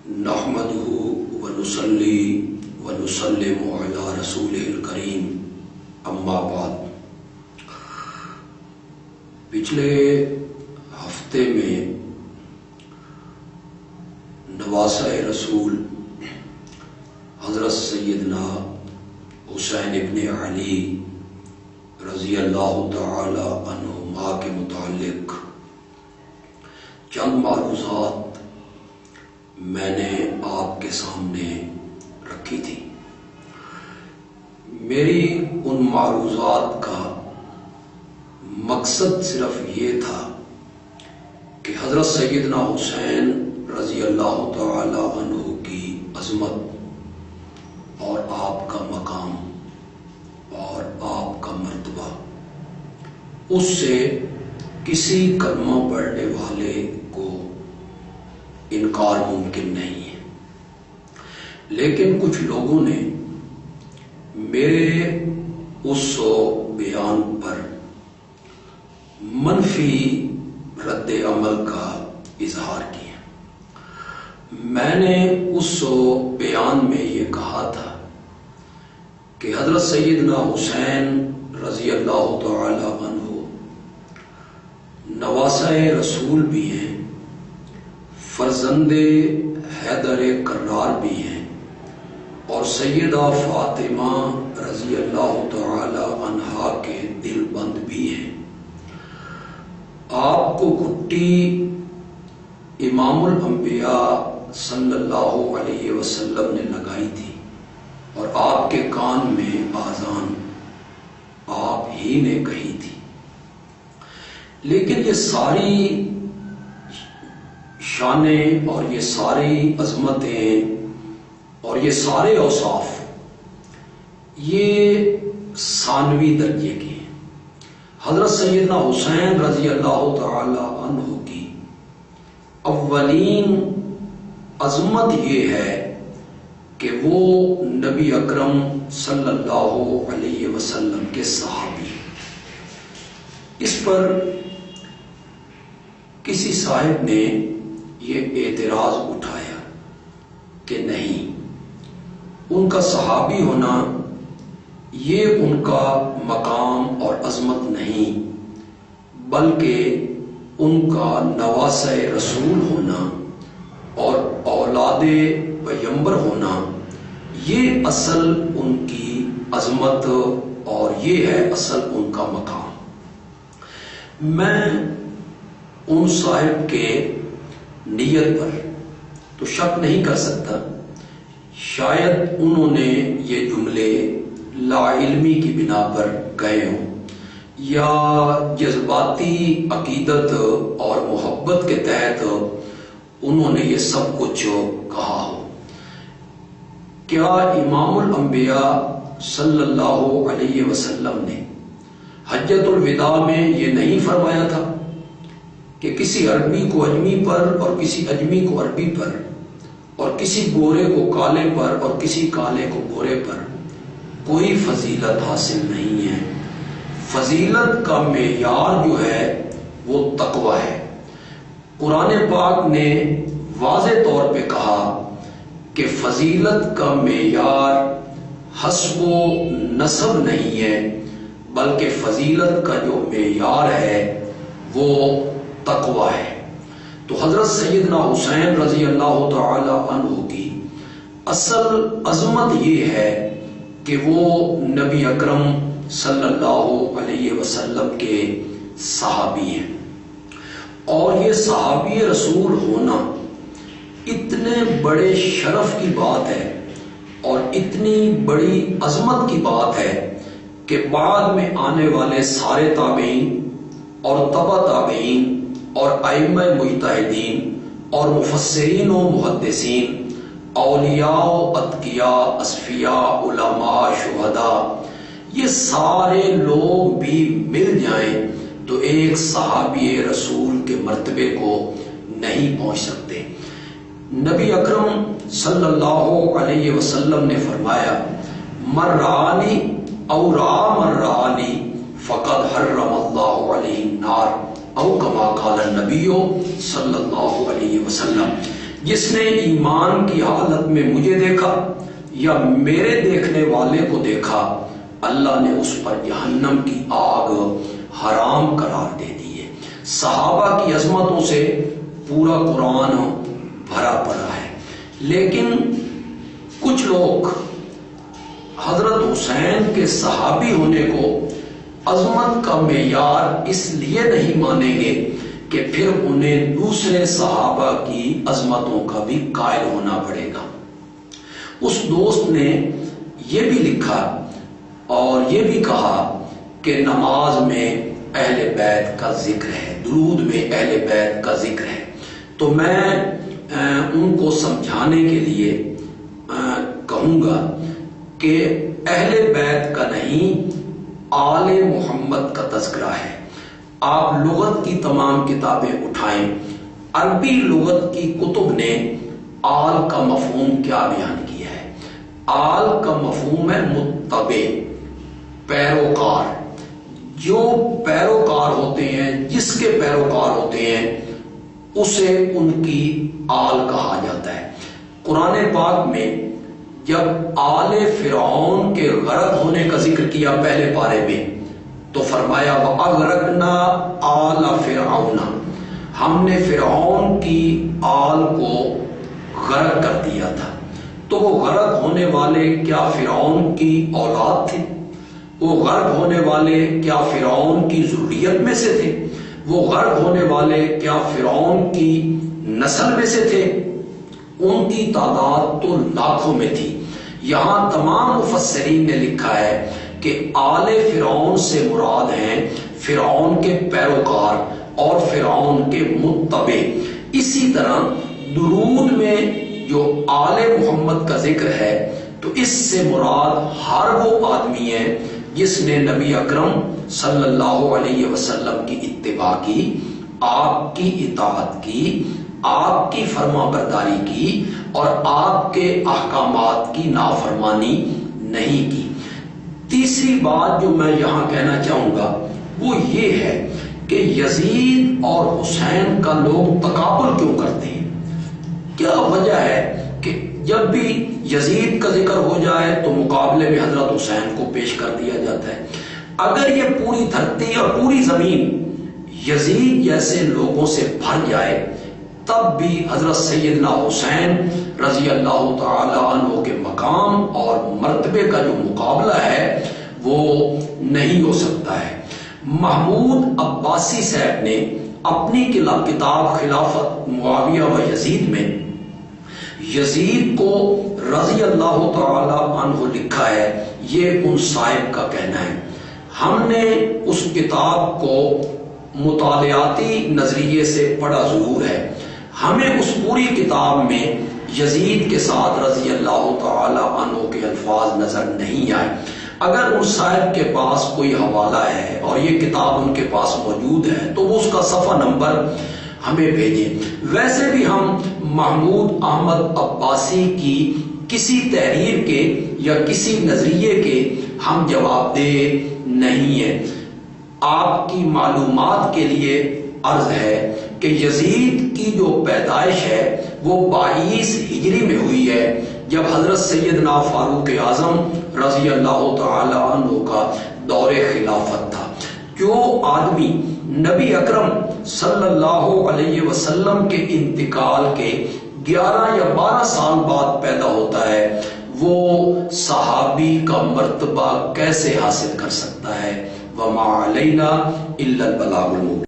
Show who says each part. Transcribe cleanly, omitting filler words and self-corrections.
Speaker 1: نحمده ونصلي ونسلم على رسوله الکریم اما بعد۔ پچھلے ہفتے میں نواسۂ رسول حضرت سیدنا حسین ابن علی رضی اللہ تعالی عنہما کے متعلق چند معروضات میں نے آپ کے سامنے رکھی تھی۔ میری ان معروضات کا مقصد صرف یہ تھا کہ حضرت سیدنا حسین رضی اللہ تعالی عنہ کی عظمت اور آپ کا مقام اور آپ کا مرتبہ اس سے کسی کلمہ پڑھنے والے کو انکار ممکن نہیں ہے، لیکن کچھ لوگوں نے میرے اس بیان پر منفی رد عمل کا اظہار کیا۔ میں نے اس بیان میں یہ کہا تھا کہ حضرت سیدنا حسین رضی اللہ تعالی عنہ نواسۂ رسول بھی ہیں، فرزند حیدر کرار بھی ہیں، اور سیدہ فاطمہ رضی اللہ تعالی عنہا کے دل بند بھی ہیں۔ آپ کو گھٹی امام الانبیاء صلی اللہ علیہ وسلم نے لگائی تھی اور آپ کے کان میں آذان آپ ہی نے کہی تھی، لیکن یہ ساری شانیں اور یہ ساری عظمتیں اور یہ سارے اوصاف یہ ثانوی درجے کے ہیں۔ حضرت سیدنا حسین رضی اللہ تعالی عنہ کی اولین عظمت یہ ہے کہ وہ نبی اکرم صلی اللہ علیہ وسلم کے صحابی ہیں۔ اس پر کسی صاحب نے یہ اعتراض اٹھایا کہ نہیں، ان کا صحابی ہونا یہ ان کا مقام اور عظمت نہیں، بلکہ ان کا نواسۂ رسول ہونا اور اولاد پیغمبر ہونا یہ اصل ان کی عظمت اور یہ ہے اصل ان کا مقام۔ میں ان صاحب کے نیت پر تو شک نہیں کر سکتا، شاید انہوں نے یہ جملے لا علمی کی بنا پر کہے ہوں یا جذباتی عقیدت اور محبت کے تحت انہوں نے یہ سب کچھ کہا ہو۔ کیا امام الانبیاء صلی اللہ علیہ وسلم نے حجۃ الوداع میں یہ نہیں فرمایا تھا کہ کسی عربی کو اجمی پر اور کسی اجمی کو عربی پر اور کسی گورے کو کالے پر اور کسی کالے کو گورے پر کوئی فضیلت حاصل نہیں ہے؟ فضیلت کا معیار جو ہے وہ تقوی ہے۔ قرآن پاک نے واضح طور پہ کہا کہ فضیلت کا معیار حسب و نسب نہیں ہے، بلکہ فضیلت کا جو معیار ہے وہ تقوی ہے۔ تو حضرت سیدنا حسین رضی اللہ تعالی عنہ کی اصل عظمت یہ ہے کہ وہ نبی اکرم صلی اللہ علیہ وسلم کے صحابی ہیں، اور یہ صحابی رسول ہونا اتنے بڑے شرف کی بات ہے اور اتنی بڑی عظمت کی بات ہے کہ بعد میں آنے والے سارے تابعین اور تبع تابعین اور ائمہ مجتہدین اور مفسرین و محدثین، اولیاء و اتقیاء، اصفیاء، علماء، شہداء، یہ سارے لوگ بھی مل جائیں تو ایک صحابی رسول کے مرتبے کو نہیں پہنچ سکتے۔ نبی اکرم صلی اللہ علیہ وسلم نے فرمایا، من رآنی او رآ من رآنی فقد حرم اللہ علیہ النار، او کما قال النبی صلی اللہ علیہ وسلم۔ جس نے ایمان کی حالت میں مجھے دیکھا یا میرے دیکھنے والے کو دیکھا، اللہ نے اس پر جہنم کی آگ حرام قرار دے دی ہے۔ صحابہ کی عظمتوں سے پورا قرآن بھرا پڑا ہے، لیکن کچھ لوگ حضرت حسین کے صحابی ہونے کو عظمت کا معیار اس لیے نہیں مانیں گے کہ پھر انہیں دوسرے صحابہ کی عظمتوں کا بھی قائل ہونا پڑے گا۔ اس دوست نے یہ بھی لکھا اور یہ بھی کہا کہ نماز میں اہل بیت کا ذکر ہے، درود میں اہل بیت کا ذکر ہے، تو میں ان کو سمجھانے کے لیے کہوں گا کہ اہل بیت کا نہیں، آل محمد کا تذکرہ ہے۔ آپ لغت کی تمام کتابیں اٹھائیں، عربی لغت کی کتب نے آل کا مفہوم کیا بیان کیا ہے؟ آل کا مفہوم ہے متبع، پیروکار۔ جو پیروکار ہوتے ہیں، جس کے پیروکار ہوتے ہیں، اسے ان کی آل کہا جاتا ہے۔ قرآن پاک میں جب آل فرعون کے غرق ہونے کا ذکر کیا پہلے پارے میں، تو فرمایا وَأَغْرَقْنَا آلَ فِرْعَوْنَ، ہم نے فرعون کی آل کو غرق کر دیا تھا۔ تو وہ غرق ہونے والے کیا فرعون کی اولاد تھے؟ وہ غرق ہونے والے کیا فرعون کی ذریت میں سے تھے؟ وہ غرق ہونے والے کیا فرعون کی نسل میں سے تھے؟ ان کی تعداد تو لاکھوں میں تھی۔ یہاں تمام مفسرین نے لکھا ہے کہ آل فرعون سے مراد ہیں فرعون کے پیروکار اور فرعون کے متبع۔ اسی طرح درود میں جو آل محمد کا ذکر ہے تو اس سے مراد ہر وہ آدمی ہے جس نے نبی اکرم صلی اللہ علیہ وسلم کی اتباع کی، آپ کی اطاعت کی، آپ کی فرما برداری کی اور آپ کے احکامات کی نافرمانی نہیں کی۔ تیسری بات جو میں یہاں کہنا چاہوں گا وہ یہ ہے کہ یزید اور حسین کا لوگ تقابل کیوں کرتے ہیں؟ کیا وجہ ہے کہ جب بھی یزید کا ذکر ہو جائے تو مقابلے میں حضرت حسین کو پیش کر دیا جاتا ہے؟ اگر یہ پوری دھرتی اور پوری زمین یزید جیسے لوگوں سے بھر جائے تب بھی حضرت سیدنا حسین رضی اللہ تعالی عنہ کے مقام اور مرتبے کا جو مقابلہ ہے وہ نہیں ہو سکتا ہے۔ محمود عباسی صاحب نے اپنی کتاب خلافت معاویہ و یزید میں یزید کو رضی اللہ تعالی عنہ لکھا ہے، یہ ان صاحب کا کہنا ہے۔ ہم نے اس کتاب کو مطالعاتی نظریے سے پڑھا ضرور ہے، ہمیں اس پوری کتاب میں یزید کے ساتھ رضی اللہ تعالی عنہ کے الفاظ نظر نہیں آئے۔ اگر ان صاحب کے پاس کوئی حوالہ ہے اور یہ کتاب ان کے پاس موجود ہے تو وہ اس کا صفحہ نمبر ہمیں بھیجیں۔ ویسے بھی ہم محمود احمد عباسی کی کسی تحریر کے یا کسی نظریے کے ہم جواب دہ نہیں ہیں۔ آپ کی معلومات کے لیے عرض ہے کہ یزید کی جو پیدائش ہے وہ 22 ہجری میں ہوئی ہے، جب حضرت سیدنا فاروق اعظم رضی اللہ تعالی عنہ کا دور خلافت تھا۔ جو آدمی نبی اکرم صلی اللہ علیہ وسلم کے انتقال کے 11 یا 12 سال بعد پیدا ہوتا ہے وہ صحابی کا مرتبہ کیسے حاصل کر سکتا ہے؟ وما علینا الا البلاغ المبین۔